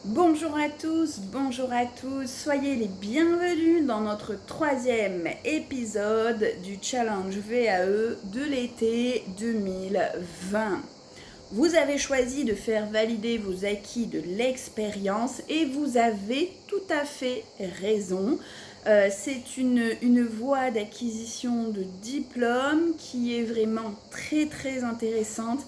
Bonjour à tous, soyez les bienvenus dans notre 3e épisode du challenge VAE de l'été 2020. Vous avez choisi de faire valider vos acquis de l'expérience et vous avez tout à fait raison. C'est une voie d'acquisition de diplôme qui est vraiment très intéressante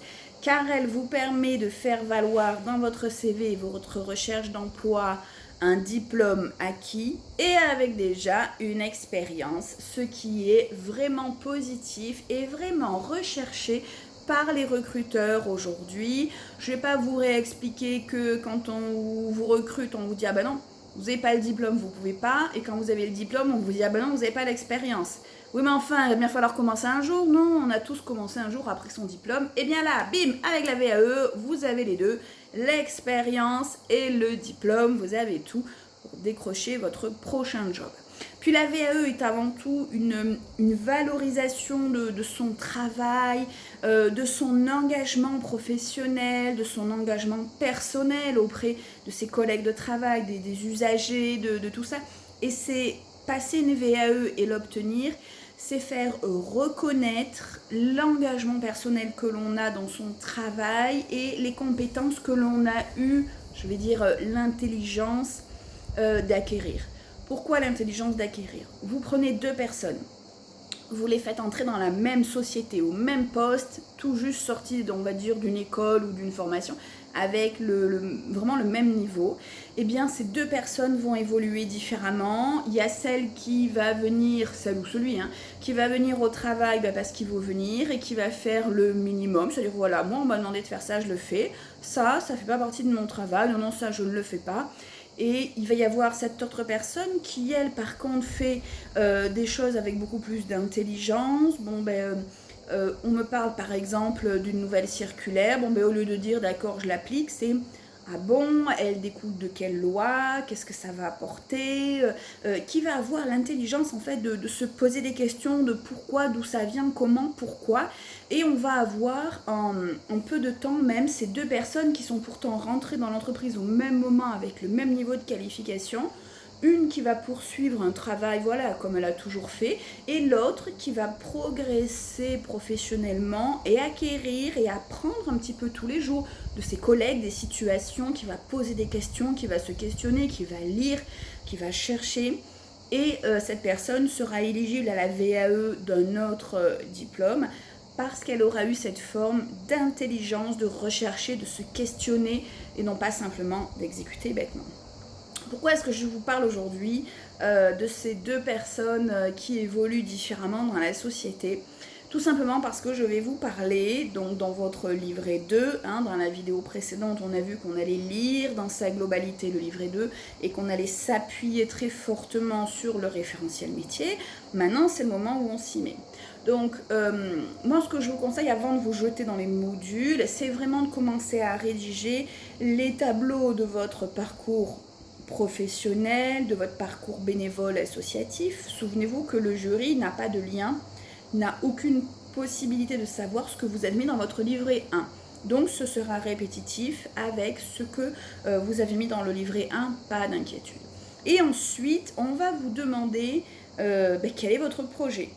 car elle vous permet de faire valoir dans votre CV et votre recherche d'emploi un diplôme acquis et avec déjà une expérience, ce qui est vraiment positif et vraiment recherché par les recruteurs aujourd'hui. Je ne vais pas vous réexpliquer que quand on vous recrute, on vous dit « Ah ben non, vous n'avez pas le diplôme, vous ne pouvez pas », et quand vous avez le diplôme, on vous dit « Ah ben non, vous n'avez pas l'expérience ». Oui, mais enfin, il va bien falloir commencer un jour. Non, on a tous commencé un jour après son diplôme. Et bien là, bim, avec la VAE, vous avez les deux, l'expérience et le diplôme. Vous avez tout pour décrocher votre prochain job. Puis la VAE est avant tout une valorisation de son travail, de son engagement professionnel, de son engagement personnel auprès de ses collègues de travail, des usagers, de tout ça. Et c'est passer une VAE et l'obtenir, c'est faire reconnaître l'engagement personnel que l'on a dans son travail et les compétences que l'on a eu, je vais dire l'intelligence d'acquérir. Pourquoi l'intelligence d'acquérir? Vous prenez deux personnes, vous les faites entrer dans la même société, au même poste, tout juste sortis, on va dire, d'une école ou d'une formation, avec vraiment le même niveau, eh bien ces deux personnes vont évoluer différemment. Il y a celle qui va venir, celle ou celui, qui va venir au travail parce qu'il veut venir et qui va faire le minimum, c'est-à-dire voilà, moi on m'a demandé de faire ça, je le fais, ça fait pas partie de mon travail, non, ça je ne le fais pas. Et il va y avoir cette autre personne qui, elle, par contre, fait des choses avec beaucoup plus d'intelligence. On me parle, par exemple, d'une nouvelle circulaire. Au lieu de dire, d'accord, je l'applique, c'est, ah bon, elle découle de quelle loi? Qu'est-ce que ça va apporter? Qui va avoir l'intelligence, en fait, de se poser des questions de pourquoi, d'où ça vient, comment, pourquoi. Et on va avoir en peu de temps même ces deux personnes qui sont pourtant rentrées dans l'entreprise au même moment avec le même niveau de qualification. Une qui va poursuivre un travail, voilà, comme elle a toujours fait, et l'autre qui va progresser professionnellement et acquérir et apprendre un petit peu tous les jours de ses collègues, des situations, qui va poser des questions, qui va se questionner, qui va lire, qui va chercher. Et cette personne sera éligible à la VAE d'un autre diplôme parce qu'elle aura eu cette forme d'intelligence, de rechercher, de se questionner et non pas simplement d'exécuter bêtement. Pourquoi est-ce que je vous parle aujourd'hui de ces deux personnes qui évoluent différemment dans la société? Tout simplement parce que je vais vous parler, donc dans votre livret 2, dans la vidéo précédente on a vu qu'on allait lire dans sa globalité le livret 2 et qu'on allait s'appuyer très fortement sur le référentiel métier. Maintenant c'est le moment où on s'y met. Donc moi ce que je vous conseille avant de vous jeter dans les modules, c'est vraiment de commencer à rédiger les tableaux de votre parcours professionnel, de votre parcours bénévole associatif. Souvenez-vous que le jury n'a pas de lien, n'a aucune possibilité de savoir ce que vous avez mis dans votre livret 1. Donc ce sera répétitif avec ce que vous avez mis dans le livret 1, pas d'inquiétude. Et ensuite, on va vous demander quel est votre projet.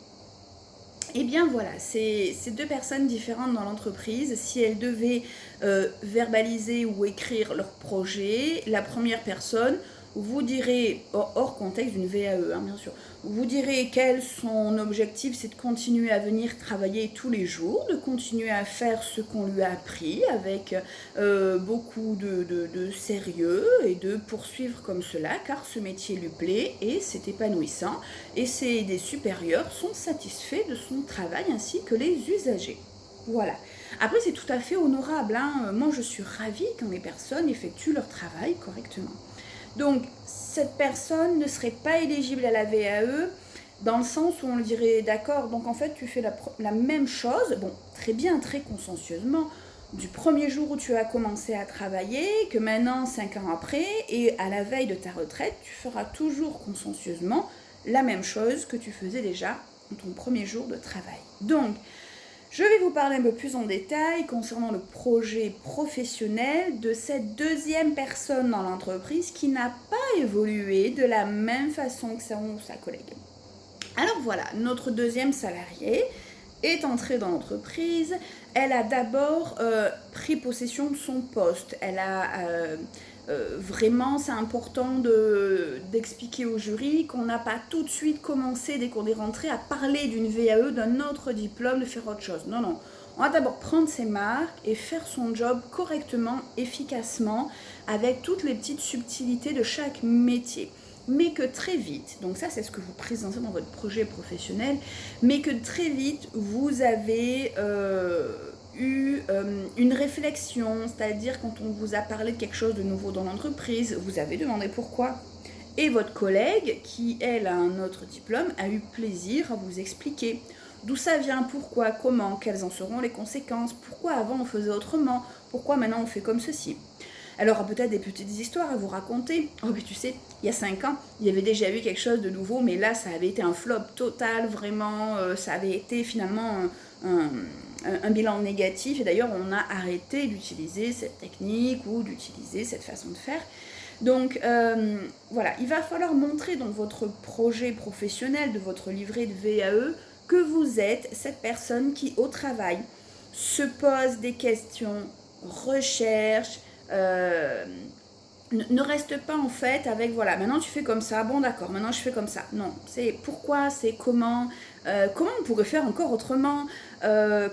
Et bien voilà, ces deux personnes différentes dans l'entreprise, si elles devaient verbaliser ou écrire leur projet, la première personne vous direz, hors contexte d'une VAE bien sûr, vous direz quel son objectif, c'est de continuer à venir travailler tous les jours, de continuer à faire ce qu'on lui a appris avec beaucoup de sérieux et de poursuivre comme cela car ce métier lui plaît et c'est épanouissant et des supérieurs sont satisfaits de son travail ainsi que les usagers. Voilà. Après c'est tout à fait honorable, moi je suis ravie quand les personnes effectuent leur travail correctement. Donc, cette personne ne serait pas éligible à la VAE dans le sens où on lui dirait, d'accord, donc en fait, tu fais la même chose, bon, très bien, très consciencieusement, du premier jour où tu as commencé à travailler, que maintenant, 5 ans après, et à la veille de ta retraite, tu feras toujours consciencieusement la même chose que tu faisais déjà dans ton premier jour de travail. Donc, Je vais vous parler un peu plus en détail concernant le projet professionnel de cette deuxième personne dans l'entreprise qui n'a pas évolué de la même façon que sa collègue. Alors voilà, notre deuxième salariée est entrée dans l'entreprise. Elle a d'abord pris possession de son poste. Elle a vraiment, c'est important d'expliquer au jury qu'on n'a pas tout de suite commencé, dès qu'on est rentré, à parler d'une VAE, d'un autre diplôme, de faire autre chose. Non, non. On va d'abord prendre ses marques et faire son job correctement, efficacement, avec toutes les petites subtilités de chaque métier. Mais que très vite, donc ça c'est ce que vous présentez dans votre projet professionnel, mais que très vite vous avez eu une réflexion, c'est-à-dire quand on vous a parlé de quelque chose de nouveau dans l'entreprise, vous avez demandé pourquoi. Et votre collègue, qui elle a un autre diplôme, a eu plaisir à vous expliquer d'où ça vient, pourquoi, comment, quelles en seront les conséquences, pourquoi avant on faisait autrement, pourquoi maintenant on fait comme ceci. Elle aura peut-être des petites histoires à vous raconter. Oh, mais tu sais, il y a 5 ans, il y avait déjà eu quelque chose de nouveau, mais là, ça avait été un flop total, vraiment. Ça avait été finalement un bilan négatif. Et d'ailleurs, on a arrêté d'utiliser cette technique ou d'utiliser cette façon de faire. Donc, voilà, il va falloir montrer dans votre projet professionnel, de votre livret de VAE, que vous êtes cette personne qui, au travail, se pose des questions, recherche, ne reste pas en fait avec voilà, maintenant tu fais comme ça, bon d'accord, maintenant je fais comme ça. Non, c'est pourquoi, c'est comment on pourrait faire encore autrement,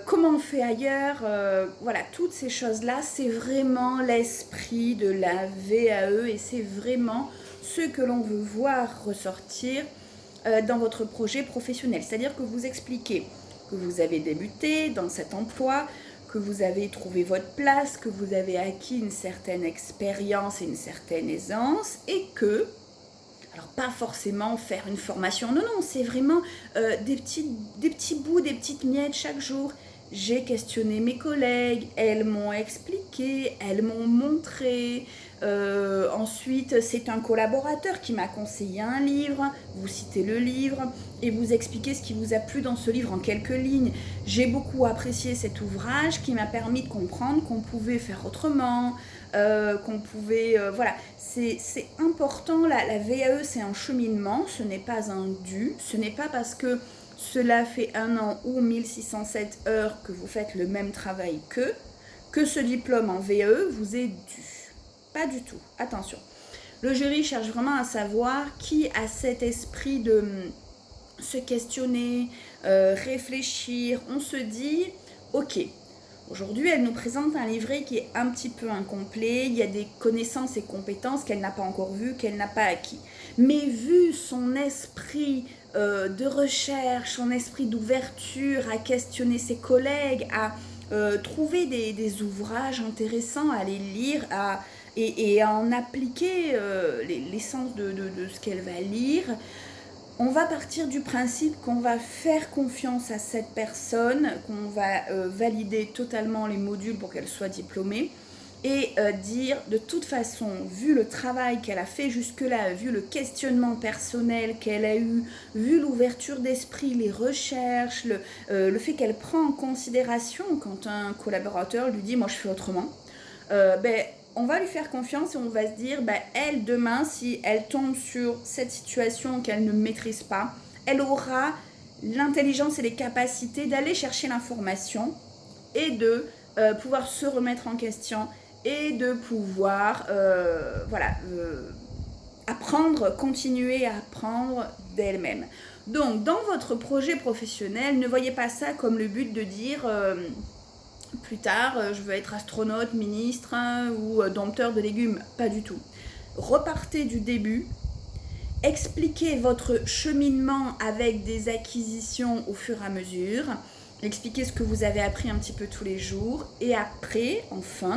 comment on fait ailleurs, voilà, toutes ces choses-là, c'est vraiment l'esprit de la VAE et c'est vraiment ce que l'on veut voir ressortir dans votre projet professionnel. C'est-à-dire que vous expliquez que vous avez débuté dans cet emploi, que vous avez trouvé votre place, que vous avez acquis une certaine expérience et une certaine aisance, et que, alors pas forcément faire une formation, non, non, c'est vraiment des petits bouts, des petites miettes chaque jour. J'ai questionné mes collègues, elles m'ont expliqué, elles m'ont montré. Ensuite, c'est un collaborateur qui m'a conseillé un livre. Vous citez le livre et vous expliquez ce qui vous a plu dans ce livre en quelques lignes. J'ai beaucoup apprécié cet ouvrage qui m'a permis de comprendre qu'on pouvait faire autrement, qu'on pouvait... voilà, c'est important. La VAE, c'est un cheminement, ce n'est pas un dû. Ce n'est pas parce que cela fait 1 an ou 1607 heures que vous faites le même travail que ce diplôme en VAE vous est dû. Pas du tout, attention. Le jury cherche vraiment à savoir qui a cet esprit de se questionner, réfléchir. On se dit, ok, aujourd'hui elle nous présente un livret qui est un petit peu incomplet, il y a des connaissances et compétences qu'elle n'a pas encore vues, qu'elle n'a pas acquis. Mais vu son esprit de recherche, son esprit d'ouverture, à questionner ses collègues, à trouver des ouvrages intéressants, à les lire, et à en appliquer l'essence de ce qu'elle va lire, on va partir du principe qu'on va faire confiance à cette personne, qu'on va valider totalement les modules pour qu'elle soit diplômée, et dire de toute façon, vu le travail qu'elle a fait jusque-là, vu le questionnement personnel qu'elle a eu, vu l'ouverture d'esprit, les recherches, le fait qu'elle prend en considération quand un collaborateur lui dit « moi je fais autrement », on va lui faire confiance et on va se dire, elle, demain, si elle tombe sur cette situation qu'elle ne maîtrise pas, elle aura l'intelligence et les capacités d'aller chercher l'information et de pouvoir se remettre en question et de pouvoir apprendre, continuer à apprendre d'elle-même. Donc, dans votre projet professionnel, ne voyez pas ça comme le but de dire... plus tard, je veux être astronaute, ministre ou dompteur de légumes. Pas du tout. Repartez du début, expliquez votre cheminement avec des acquisitions au fur et à mesure, expliquez ce que vous avez appris un petit peu tous les jours et après, enfin,